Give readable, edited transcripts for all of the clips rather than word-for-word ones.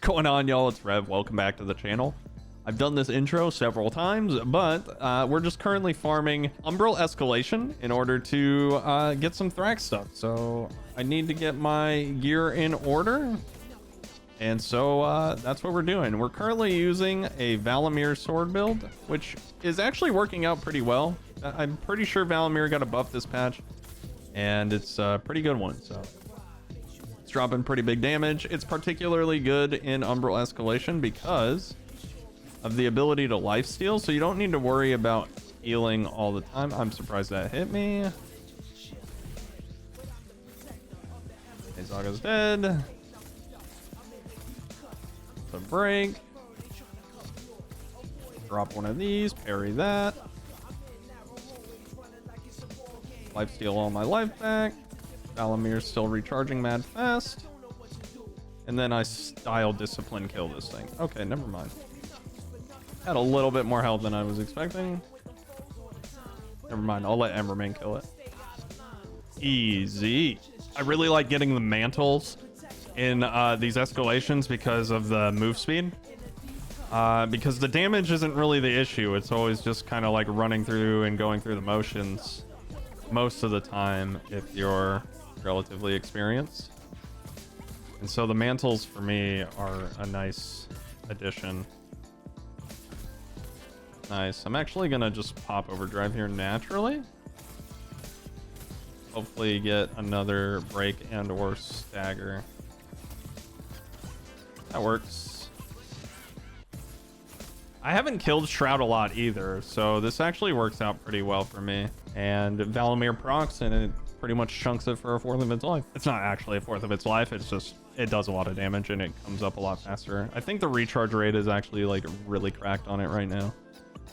Going on, y'all? It's Rev. Welcome back to the channel. I've done this intro several times, but we're just currently farming umbral escalation in order to get some Thraxx stuff. So I need to get my gear in order, and so that's what we're doing. We're currently using a valomyr sword build, which is actually working out pretty well. I'm pretty sure valomyr got a buff this patch, and it's a pretty good one. So it's dropping pretty big damage. It's particularly good in umbral escalation because of the ability to lifesteal, so you don't need to worry about healing all the time. I'm surprised that hit me. Okay, Zaga's dead. It's a break. Drop one of these, parry that. Lifesteal all my life back. Valomyr's still recharging mad fast. And then I style discipline kill this thing. Okay, never mind. Had a little bit more health than I was expecting. Never mind, I'll let Emberman kill it. Easy. I really like getting the mantles in these escalations because of the move speed. Because the damage isn't really the issue. It's always just kind of like running through and going through the motions most of the time if you're relatively experienced. And so the mantles for me are a nice addition. Nice. I'm actually gonna just pop overdrive here naturally. Hopefully get another break and or stagger. That works. I haven't killed Shroud a lot either, so this actually works out pretty well for me. And valomyr procs, and it pretty much chunks it for a fourth of its life. It's not actually a fourth of its life, it's just it does a lot of damage and it comes up a lot faster. I think the recharge rate is actually like really cracked on it right now.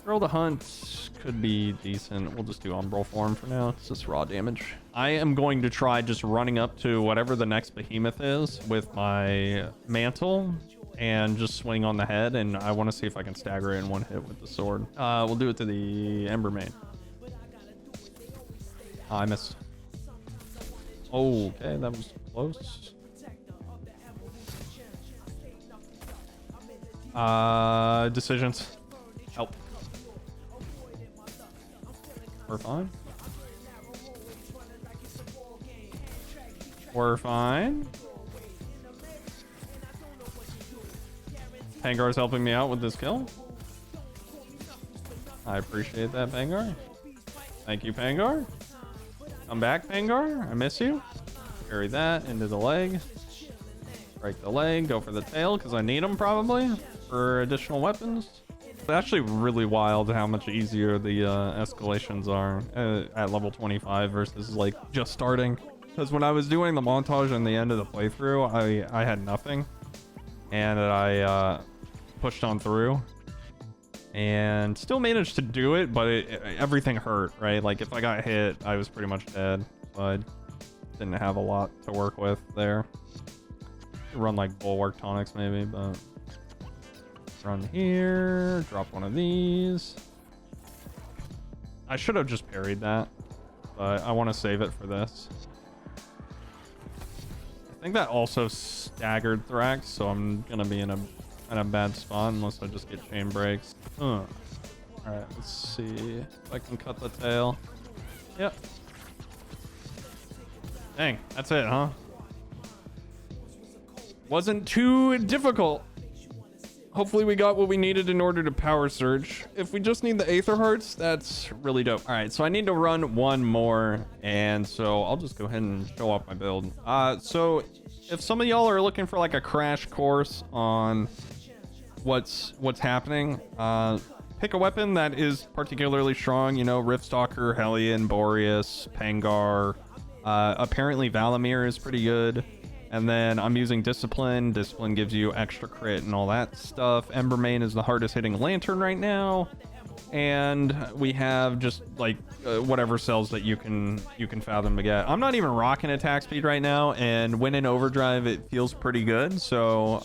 Thrill to Hunt could be decent. We'll just do umbral form for now. It's just raw damage. I am going to try just running up to whatever the next behemoth is with my mantle and just swing on the head, and I want to see if I can stagger it in one hit with the sword. We'll do it to the Emberman. I missed. Okay, that was close. Decisions. Help. We're fine. We're fine. Pangar's helping me out with this kill. I appreciate that, Pangar. Thank you, Pangar. Come back, Pangar. I miss you. Carry that into the leg. Break the leg. Go for the tail because I need them probably for additional weapons. It's actually really wild how much easier the escalations are at level 25 versus like just starting. Because when I was doing the montage in the end of the playthrough, I had nothing, and I pushed on through and still managed to do it, but everything hurt, right? Like if I got hit, I was pretty much dead, so I didn't have a lot to work with there. Run like bulwark tonics maybe, but run here, drop one of these. I should have just parried that, but I want to save it for this. I think that also staggered Thraxx, so I'm gonna be in a bad spot unless I just get chain breaks. All right, let's see if I can cut the tail. Yep. Dang, that's it, huh? Wasn't too difficult. Hopefully we got what we needed in order to power surge. If we just need the Aether Hearts, that's really dope. All right, so I need to run one more, and so I'll just go ahead and show off my build. So if some of y'all are looking for like a crash course on what's happening, pick a weapon that is particularly strong. You know, Riftstalker, Hellion, Boreas, Pangar. Apparently valomyr is pretty good. And then I'm using Discipline. Discipline gives you extra crit and all that stuff. Emberman is the hardest hitting lantern right now. And we have just like whatever cells that you can fathom to get. I'm not even rocking attack speed right now, and when in overdrive it feels pretty good. So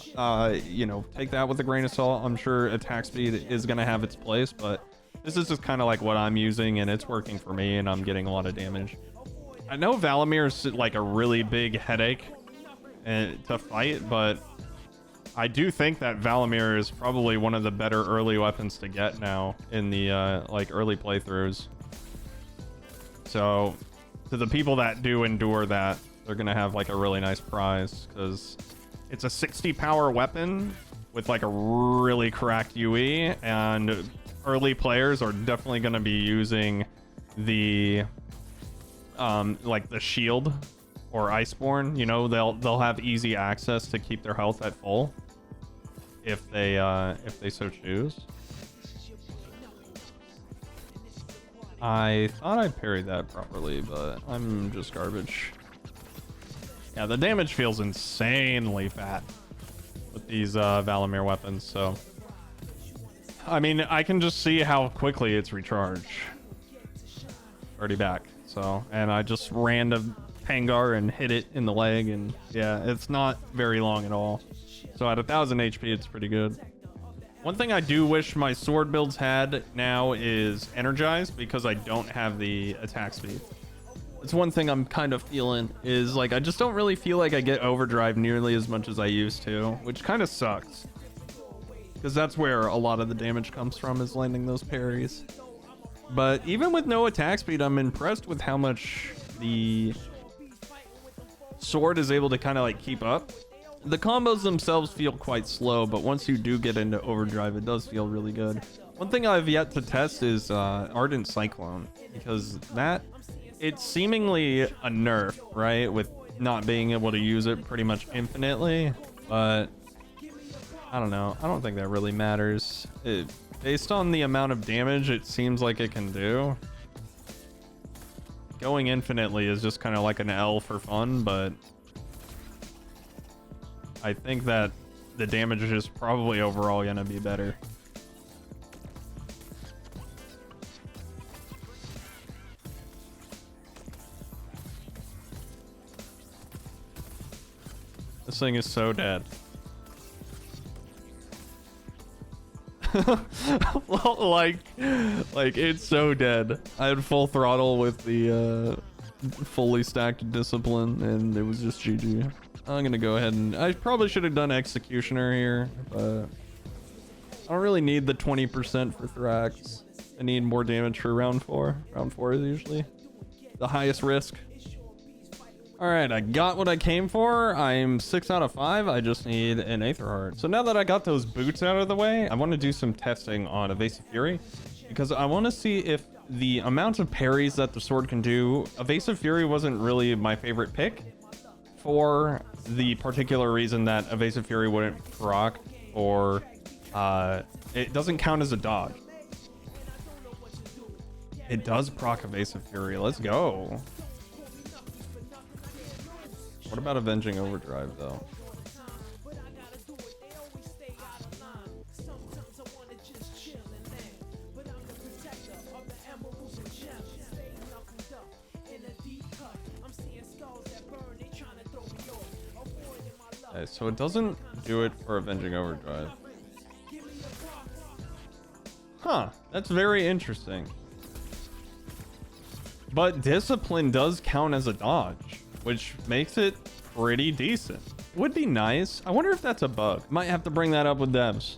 you know, take that with a grain of salt. I'm sure attack speed is gonna have its place, but this is just kind of like what I'm using, and it's working for me, and I'm getting a lot of damage. I know valomyr is like a really big headache to fight, but I do think that valomyr is probably one of the better early weapons to get now in the like early playthroughs. So to the people that do endure that, they're gonna have like a really nice prize, because it's a 60 power weapon with like a really cracked UE, and early players are definitely gonna be using the like the shield or Iceborne. You know, they'll have easy access to keep their health at full if they so choose. I thought I parried that properly, but I'm just garbage. Yeah, the damage feels insanely fat with these valomyr weapons, so I mean, I can just see how quickly it's recharged. Already back. So, and I just ran to Pangar and hit it in the leg, and yeah, it's not very long at all. So at 1000 HP, it's pretty good. One thing I do wish my sword builds had now is energized, because I don't have the attack speed. It's one thing I'm kind of feeling, is like I just don't really feel like I get overdrive nearly as much as I used to, which kind of sucks, because that's where a lot of the damage comes from, is landing those parries. But even with no attack speed, I'm impressed with how much the sword is able to kind of like keep up. The combos themselves feel quite slow, but once you do get into overdrive, it does feel really good. One thing I've yet to test is Ardent Cyclone, because that, it's seemingly a nerf, right? With not being able to use it pretty much infinitely, but I don't know. I don't think that really matters. Based on the amount of damage it seems like it can do, going infinitely is just kind of like an L for fun, but I think that the damage is probably overall gonna be better. This thing is so dead. Well, like it's so dead. I had full throttle with the fully stacked discipline, and it was just GG. I'm gonna go ahead and I probably should have done executioner here, but I don't really need the 20% for Thraxx. I need more damage for round 4. Round 4 is usually the highest risk. All right, I got what I came for. I'm 6 out of 5. I just need an Aether Heart. So now that I got those boots out of the way, I want to do some testing on Evasive Fury, because I want to see if the amount of parries that the sword can do. Evasive Fury wasn't really my favorite pick, for the particular reason that Evasive Fury wouldn't proc, or it doesn't count as a dodge. It does proc Evasive Fury. Let's go. What about Avenging Overdrive, though? Okay, so it doesn't do it for Avenging Overdrive. Huh, that's very interesting. But Discipline does count as a dodge, which makes it pretty decent. Would be nice. I wonder if that's a bug. Might have to bring that up with devs.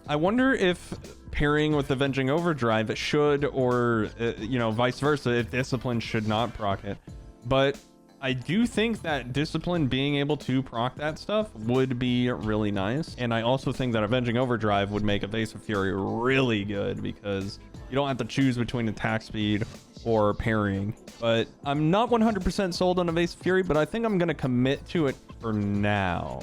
I wonder if pairing with Avenging Overdrive should, or you know, vice versa, if Discipline should not proc it. But I do think that Discipline being able to proc that stuff would be really nice. And I also think that Avenging Overdrive would make Evasive Fury really good, because you don't have to choose between attack speed or parrying. But I'm not 100% sold on Evasive Fury, but I think I'm going to commit to it for now.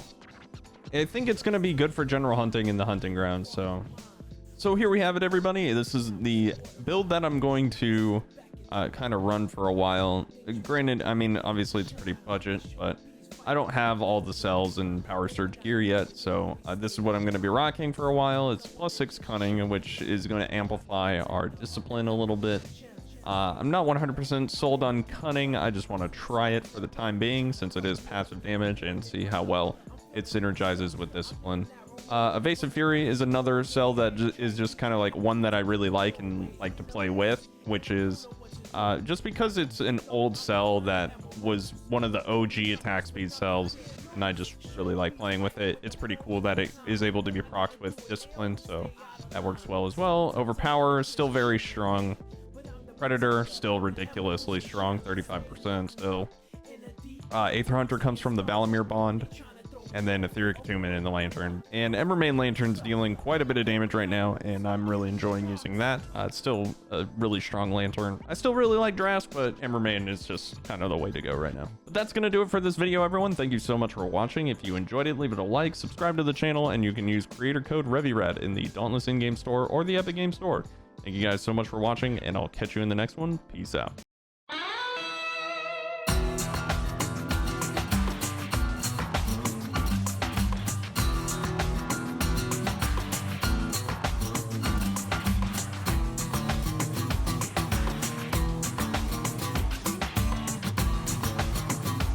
I think it's going to be good for general hunting in the hunting grounds. So here we have it, everybody. This is the build that I'm going to kind of run for a while. Granted, I mean, obviously it's pretty budget, but I don't have all the cells and power surge gear yet, so this is what I'm going to be rocking for a while. It's +6 cunning, which is going to amplify our discipline a little bit. I'm not 100% sold on cunning. I just want to try it for the time being, since it is passive damage, and see how well it synergizes with discipline. Evasive Fury is another cell that is just kind of like one that I really like and like to play with, which is just because it's an old cell that was one of the OG attack speed cells, and I just really like playing with it. It's pretty cool that it is able to be procced with Discipline, so that works well as well. Overpower, still very strong. Predator, still ridiculously strong, 35% still. Aether Hunter comes from the Valomyr bond, and then Etheric Attunement in the Lantern. And Embermane Lantern's dealing quite a bit of damage right now, and I'm really enjoying using that. It's still a really strong Lantern. I still really like Drask, but Embermane is just kind of the way to go right now. But that's going to do it for this video, everyone. Thank you so much for watching. If you enjoyed it, leave it a like, subscribe to the channel, and you can use creator code REVIRAD in the Dauntless in-game store or the Epic Game Store. Thank you guys so much for watching, and I'll catch you in the next one. Peace out.